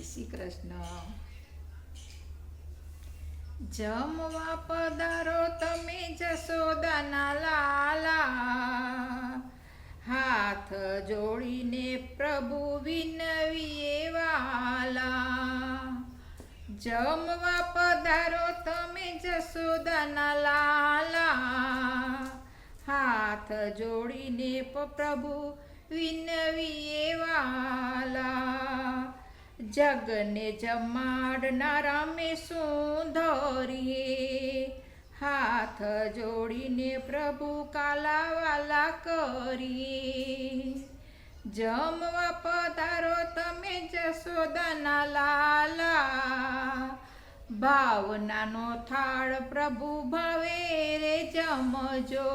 જય શ્રી કૃષ્ણ. જમવા પધારો તમે જશોદાના લાલા, હાથ જોડીને પ્રભુ વિનવીએ વાલા. જમવા પધારો તમે જશોદાના લાલા, હાથ જોડીને પ્રભુ વિનવીએ વાલા. જગને જમાડનારા મેં સુંદરીએ, હાથ જોડીને પ્રભુ કાલાવાલા કરીએ. જમવા પધારો તમે જશોદાના લાલા, ભાવનાનો થાળ પ્રભુ ભાવે રે જમજો.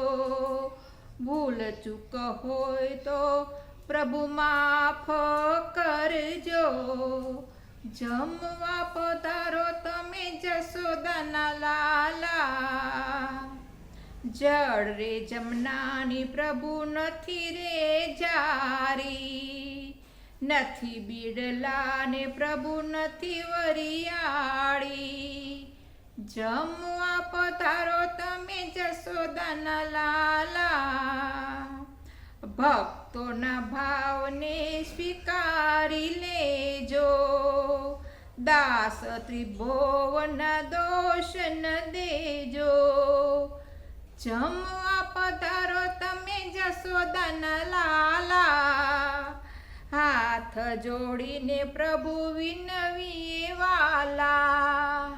ભૂલ ચૂક હોય તો પ્રભુ માફ કરજો. જમવા પધારો તમે જશોદાના લાલા, જળ રે જમનાની પ્રભુ નથી રે જારી. નથી બીડલાને પ્રભુ નથી વરિયાળી. જમવા પધારો તમે જશોદાના લાલા, ભક્તોના ભાવને સ્વીકારી લેજો. દાસ ત્રિભુવનના દોષ ન દેજો. જમવા પધારો તમે જશોદાના લાલા, હાથ જોડીને પ્રભુ વિનવીએ વાલા.